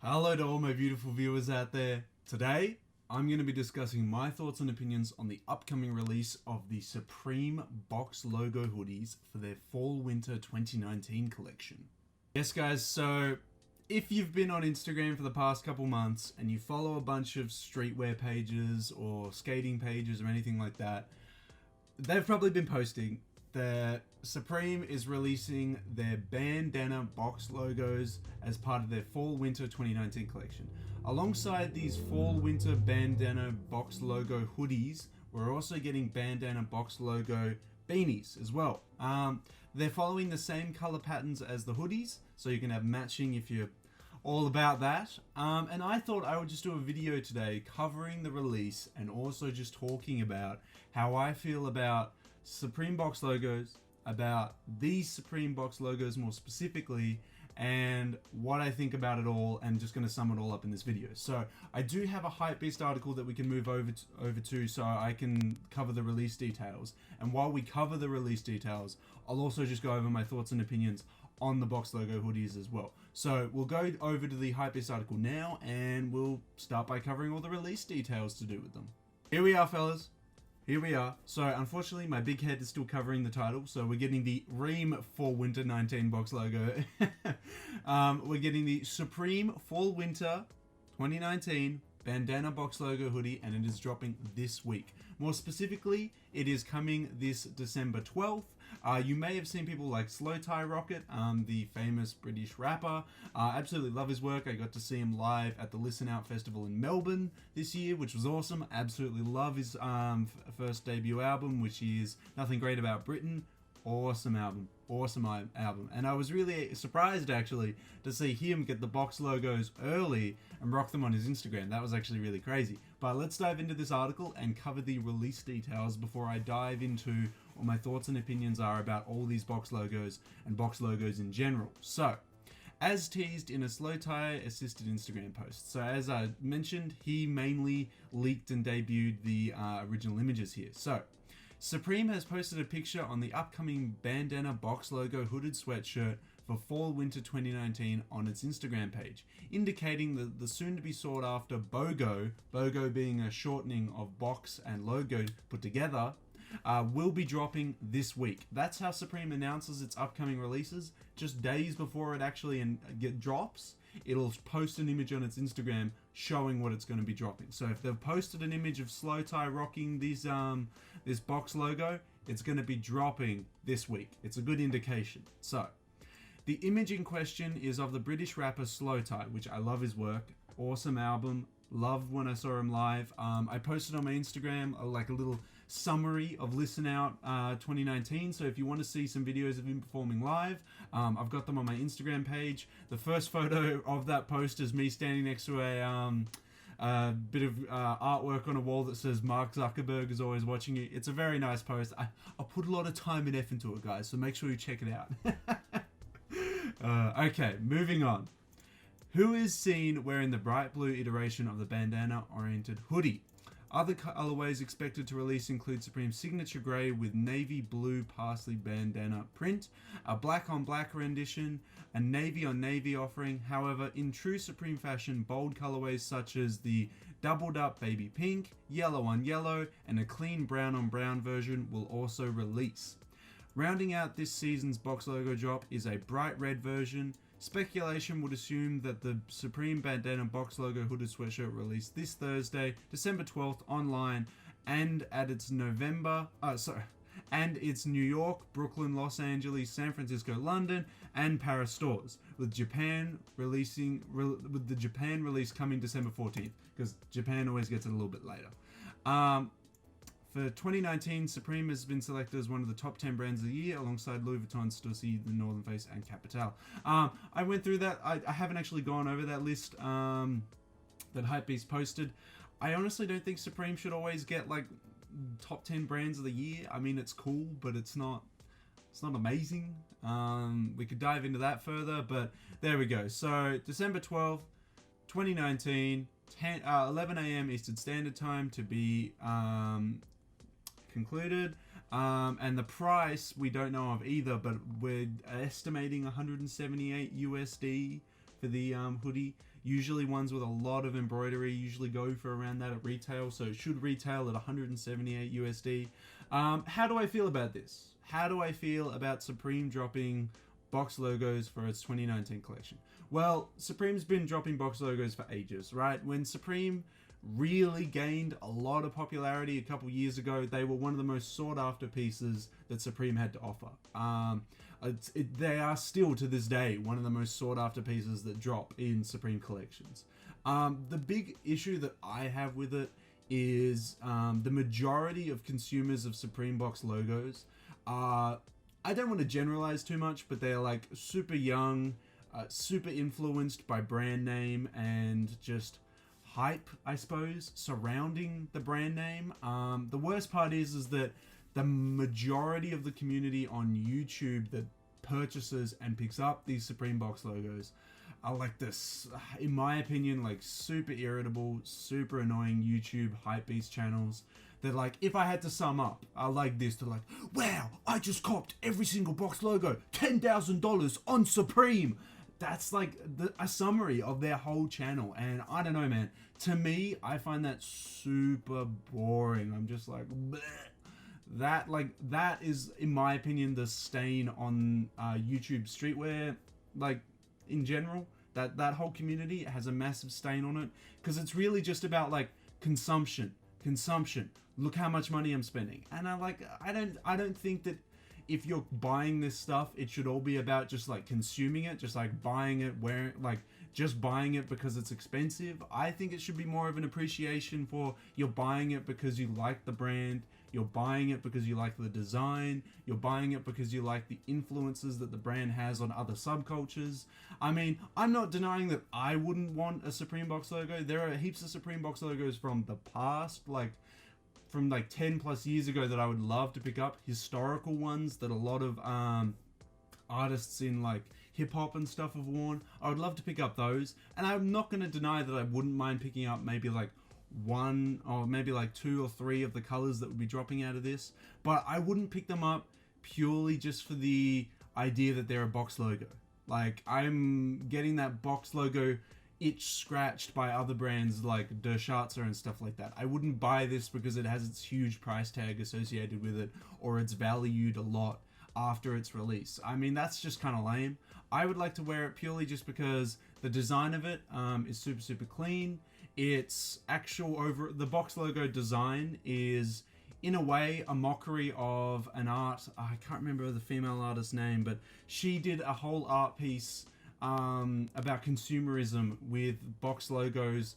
Hello to all my beautiful viewers out there. Today, I'm going to be discussing my thoughts and opinions on the upcoming release of the Supreme box logo hoodies for their Fall/Winter 2019 collection. Yes guys, so if you've been on Instagram for the past couple months and you follow a bunch of streetwear pages or skating pages or anything like that, they've probably been posting that Supreme is releasing their bandana box logos as part of their Fall/Winter 2019 collection. Alongside these Fall/Winter bandana box logo hoodies, we're also getting bandana box logo beanies as well. They're following the same color patterns as the hoodies, so you can have matching if you're all about that. And I thought I would just do a video today covering the release and also just talking about how I feel about Supreme box logos, about these Supreme box logos more specifically, and what I think about it all, and just going to sum it all up in this video. So I do have a Hypebeast article that we can move over to so I can cover the release details. And while we cover the release details, I'll also just go over my thoughts and opinions on the box logo hoodies as well. So we'll go over to the Hypebeast article now, and we'll start by covering all the release details to do with them. Here we are, fellas. Here we are. So unfortunately my big head is still covering the title, so we're getting the Ream Fall/Winter 19 box logo. We're getting the Supreme Fall/Winter 2019 bandana box logo hoodie, and it is dropping this week. More specifically, it is coming this December 12th. You may have seen people like Slowthai Rocket, the famous British rapper. Absolutely love his work. I got to see him live at the Listen Out Festival in Melbourne this year, which was awesome. Absolutely love his first debut album, which is Nothing Great About Britain. Awesome album. And I was really surprised actually to see him get the box logos early and rock them on his Instagram. That was actually really crazy. But let's dive into this article and cover the release details before I dive into what my thoughts and opinions are about all these box logos and box logos in general. So, as teased in a Slowthai assisted Instagram post. So as I mentioned, he mainly leaked and debuted the original images here. So, Supreme has posted a picture on the upcoming bandana box logo hooded sweatshirt for Fall/Winter 2019 on its Instagram page, indicating that the soon-to-be sought-after BOGO being a shortening of box and logo put together, will be dropping this week. That's how Supreme announces its upcoming releases. Just days before it actually drops, it'll post an image on its Instagram showing what it's going to be dropping. So if they've posted an image of Slowthai rocking this box logo, it's going to be dropping this week. It's a good indication. So the image in question is of the British rapper Slowthai, which I love his work. Awesome album. Loved when I saw him live. I posted on my Instagram like a little summary of Listen Out 2019. So if you want to see some videos of him performing live, I've got them on my Instagram page. The first photo of that post is me standing next to a bit of artwork on a wall that says Mark Zuckerberg is always watching you. It's a very nice post. I put a lot of time and effort into it, guys, so make sure you check it out. Okay, moving on. Who is seen wearing the bright blue iteration of the bandana-oriented hoodie? Other colorways expected to release include Supreme's signature grey with navy blue parsley bandana print, a black on black rendition, a navy on navy offering. However, in true Supreme fashion, bold colorways such as the doubled up baby pink, yellow on yellow, and a clean brown on brown version will also release. Rounding out this season's box logo drop is a bright red version. Speculation would assume that the Supreme bandana box logo hooded sweatshirt released this Thursday, December 12th online and at its its New York, Brooklyn, Los Angeles, San Francisco, London, and Paris stores, with the Japan release coming December 14th, because Japan always gets it a little bit later. For 2019, Supreme has been selected as one of the top 10 brands of the year, alongside Louis Vuitton, Stussy, The Northern Face, and Capital. I went through that. I haven't actually gone over that list that Hypebeast posted. I honestly don't think Supreme should always get like top 10 brands of the year. I mean, it's cool, but it's not amazing. We could dive into that further, but there we go. So December 12th, 2019, 11 a.m. Eastern Standard Time to be concluded. And the price we don't know of either, but we're estimating 178 USD for the hoodie. Usually ones with a lot of embroidery usually go for around that at retail, so it should retail at 178 USD. How do I feel about this? How do I feel about Supreme dropping box logos for its 2019 collection? Well, Supreme's been dropping box logos for ages, right? When Supreme really gained a lot of popularity a couple years ago, they were one of the most sought after pieces that Supreme had to offer. They are still to this day one of the most sought after pieces that drop in Supreme collections. The big issue that I have with it is the majority of consumers of Supreme box logos are, I don't want to generalize too much, but they're like super young, super influenced by brand name and just hype, I suppose, surrounding the brand name. The worst part is that the majority of the community on YouTube that purchases and picks up these Supreme box logos are like this, in my opinion, like super irritable, super annoying YouTube hypebeast channels that, like, if I had to sum up, I like this to like, wow, I just copped every single box logo, $10,000 on Supreme. That's like a summary of their whole channel, and I don't know, man. To me, I find that super boring. I'm just like, bleh. That is, in my opinion, the stain on YouTube streetwear, like in general. That whole community has a massive stain on it, because it's really just about like consumption. Look how much money I'm spending, and I don't think that if you're buying this stuff, it should all be about just like consuming it, just like buying it, just buying it because it's expensive. I think it should be more of an appreciation for you're buying it because you like the brand, you're buying it because you like the design, you're buying it because you like the influences that the brand has on other subcultures. I mean, I'm not denying that I wouldn't want a Supreme box logo. There are heaps of Supreme box logos from the past, from 10 plus years ago, that I would love to pick up. Historical ones that a lot of artists in like hip hop and stuff have worn. I would love to pick up those, and I'm not going to deny that I wouldn't mind picking up maybe like one or maybe like two or three of the colors that would be dropping out of this, but I wouldn't pick them up purely just for the idea that they're a box logo. Like, I'm getting that box logo itch scratched by other brands like Der Schatzer and stuff like that. I wouldn't buy this because it has its huge price tag associated with it, or it's valued a lot after its release. I mean, that's just kind of lame. I would like to wear it purely just because the design of it is super clean. Its actual the box logo design is in a way a mockery of an art. I can't remember the female artist's name, but she did a whole art piece about consumerism with box logos,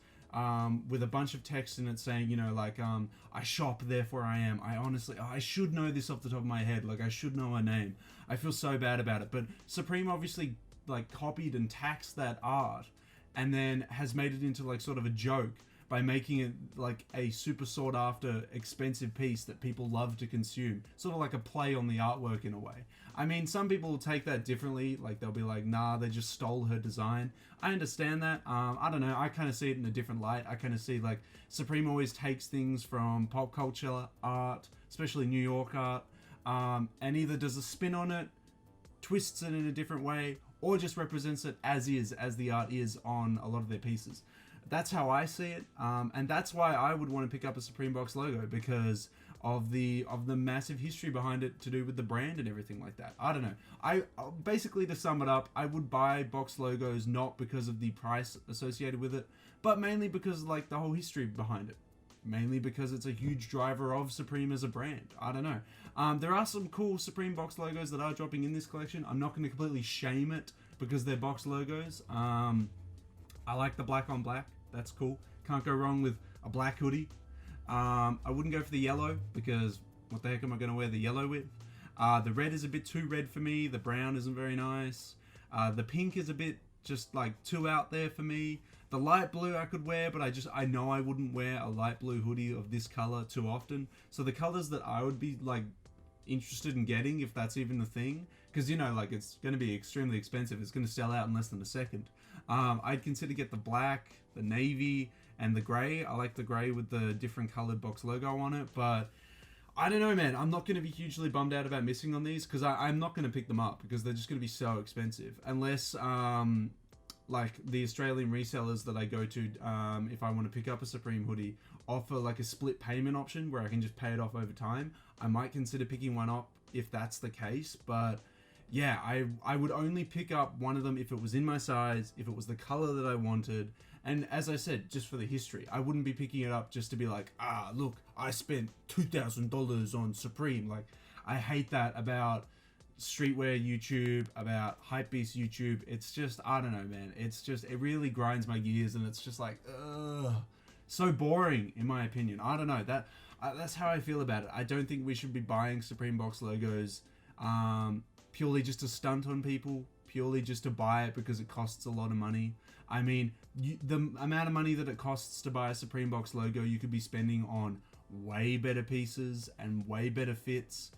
with a bunch of text in it saying, you know, like, I shop, therefore I am. I should know this off the top of my head. Like, I should know her name. I feel so bad about it. But Supreme obviously, like, copied and taxed that art, and then has made it into, like, sort of a joke by making it, like, a super sought after, expensive piece that people love to consume. Sort of like a play on the artwork in a way. I mean, some people will take that differently. Like, they'll be like, nah, they just stole her design. I understand that. I don't know. I kind of see it in a different light. I kind of see, like, Supreme always takes things from pop culture art, especially New York art, and either does a spin on it, twists it in a different way, or just represents it as the art is on a lot of their pieces. That's how I see it, and that's why I would want to pick up a Supreme box logo, because of the massive history behind it to do with the brand and everything like that. I don't know. I basically, to sum it up, I would buy box logos not because of the price associated with it, but mainly because, like, the whole history behind it. Mainly because it's a huge driver of Supreme as a brand. I don't know. There are some cool Supreme box logos that are dropping in this collection. I'm not going to completely shame it because they're box logos. I like the black on black. That's cool. Can't go wrong with a black hoodie. I wouldn't go for the yellow, because what the heck am I going to wear the yellow with? The red is a bit too red for me. The brown isn't very nice. The pink is a bit just like too out there for me. The light blue I could wear, but I know I wouldn't wear a light blue hoodie of this color too often. So the colors that I would be like interested in getting, if that's even a thing, because, you know, like, it's going to be extremely expensive. It's going to sell out in less than a second. I'd consider get the black, the navy, and the grey. I like the grey with the different colored box logo on it, but I don't know, man. I'm not going to be hugely bummed out about missing on these, because I'm not going to pick them up because they're just going to be so expensive, unless like the Australian resellers that I go to, if I want to pick up a Supreme hoodie, offer like a split payment option where I can just pay it off over time. I might consider picking one up if that's the case, but yeah, I would only pick up one of them if it was in my size, if it was the color that I wanted. And as I said, just for the history, I wouldn't be picking it up just to be like, look, I spent $2,000 on Supreme. Like, I hate that about streetwear YouTube, about hypebeast YouTube. It's just, I don't know, man. It's just, it really grinds my gears, and it's just like, so boring in my opinion. I don't know, that's how I feel about it. I don't think we should be buying Supreme Box logos purely just to stunt on people, purely just to buy it because it costs a lot of money. I mean, the amount of money that it costs to buy a Supreme Box logo, you could be spending on way better pieces and way better fits.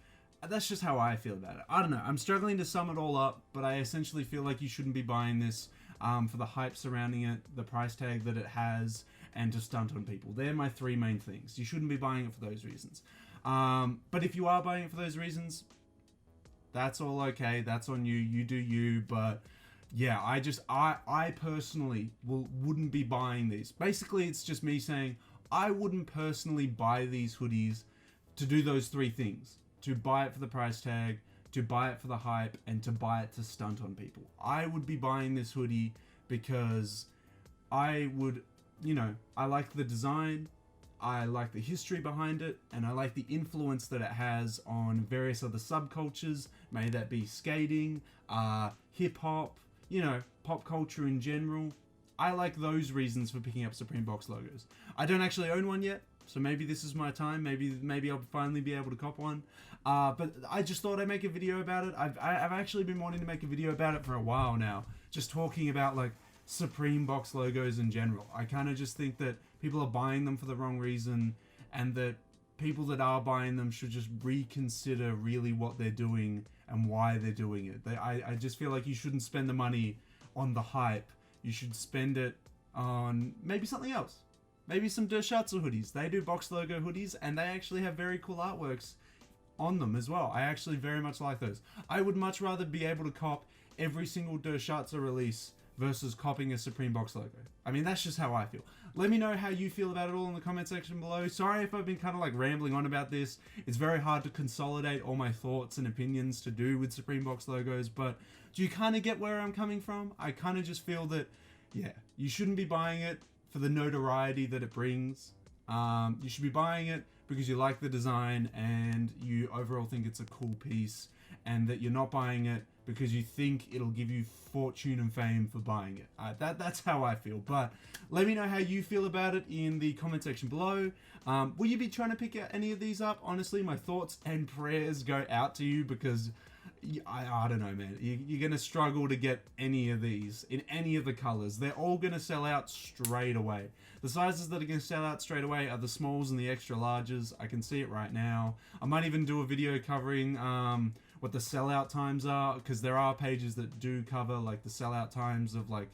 That's just how I feel about it. I don't know. I'm struggling to sum it all up, but I essentially feel like you shouldn't be buying this for the hype surrounding it, the price tag that it has, and to stunt on people. They're my three main things. You shouldn't be buying it for those reasons. But if you are buying it for those reasons, that's all okay. That's on you. You do you. But yeah, I personally wouldn't be buying these. Basically, it's just me saying I wouldn't personally buy these hoodies to do those three things. To buy it for the price tag, to buy it for the hype, and to buy it to stunt on people. I would be buying this hoodie because I would, I like the design, I like the history behind it, and I like the influence that it has on various other subcultures, may that be skating, hip-hop, pop culture in general. I like those reasons for picking up Supreme Box logos. I don't actually own one yet, so maybe this is my time. Maybe I'll finally be able to cop one. But I just thought I'd make a video about it. I've actually been wanting to make a video about it for a while now, just talking about like Supreme Box logos in general. I kind of just think that people are buying them for the wrong reason, and that people that are buying them should just reconsider really what they're doing and why they're doing it. I just feel like you shouldn't spend the money on the hype. You should spend it on maybe something else. Maybe some Dershowitz hoodies. They do box logo hoodies, and they actually have very cool artworks on them as well. I actually very much like those. I would much rather be able to cop every single Dershowitz release versus copying a Supreme Box logo. I mean, that's just how I feel. Let me know how you feel about it all in the comment section below. Sorry if I've been kind of like rambling on about this. It's very hard to consolidate all my thoughts and opinions to do with Supreme Box logos, but do you kind of get where I'm coming from? I kind of just feel that, yeah, you shouldn't be buying it for the notoriety that it brings. You should be buying it because you like the design and you overall think it's a cool piece, and that you're not buying it because you think it'll give you fortune and fame for buying it. That's how I feel. But let me know how you feel about it in the comment section below. Will you be trying to pick any of these up? Honestly, my thoughts and prayers go out to you, because I don't know, man. You're going to struggle to get any of these in any of the colors. They're all going to sell out straight away. The sizes that are going to sell out straight away are the smalls and the extra larges. I can see it right now. I might even do a video covering what the sellout times are, because there are pages that do cover like the sellout times of like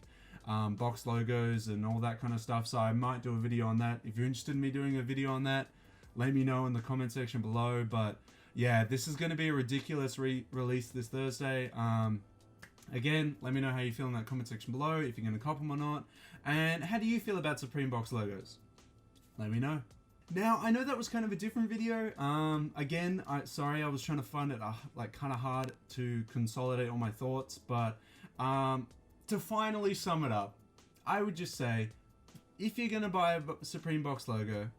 box logos and all that kind of stuff. So I might do a video on that. If you're interested in me doing a video on that, let me know in the comment section below. But yeah, this is going to be a ridiculous release this Thursday. Again, let me know how you feel in that comment section below, if you're going to cop them or not. And how do you feel about Supreme Box logos? Let me know. Now, I know that was kind of a different video. Again, sorry, I was trying to find it like kind of hard to consolidate all my thoughts. But to finally sum it up, I would just say, if you're going to buy a Supreme Box logo,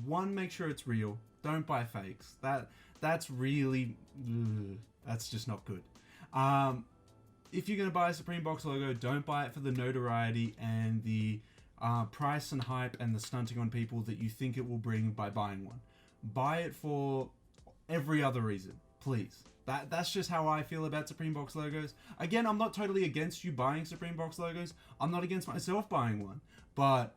one, make sure it's real. Don't buy fakes. That's really, that's just not good. If you're going to buy a Supreme Box logo, don't buy it for the notoriety and the price and hype and the stunting on people that you think it will bring by buying one. Buy it for every other reason, please. That's just how I feel about Supreme Box logos. Again, I'm not totally against you buying Supreme Box logos. I'm not against myself buying one. But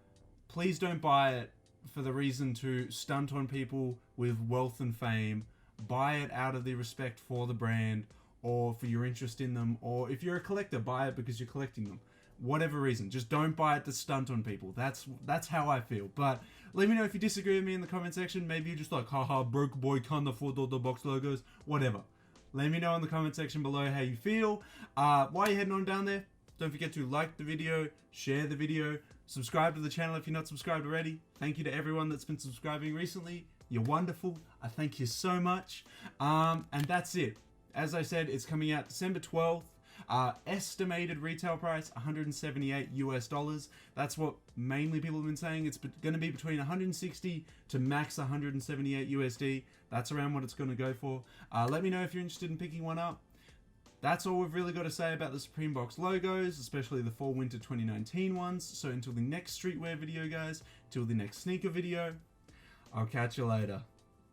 please don't buy it for the reason to stunt on people with wealth and fame. Buy it out of the respect for the brand, or for your interest in them, or if you're a collector, buy it because you're collecting them. Whatever reason, just don't buy it to stunt on people. That's how I feel. But let me know if you disagree with me in the comment section. Maybe you're just like, haha, broke boy, can't afford all the box logos. Whatever. Let me know in the comment section below how you feel. While you're heading on down there, Don't forget to like the video, share the video, subscribe to the channel if you're not subscribed already. Thank you to everyone that's been subscribing recently. You're wonderful. I thank you so much. And that's it. As I said, it's coming out December 12th. Estimated retail price $178 US. That's what mainly people have been saying. It's going to be between 160 to max 178 USD. That's around what it's going to go for. Let me know if you're interested in picking one up. That's all we've really got to say about the Supreme Box logos, especially the Fall Winter 2019 ones. So until the next streetwear video, guys, till the next sneaker video, I'll catch you later.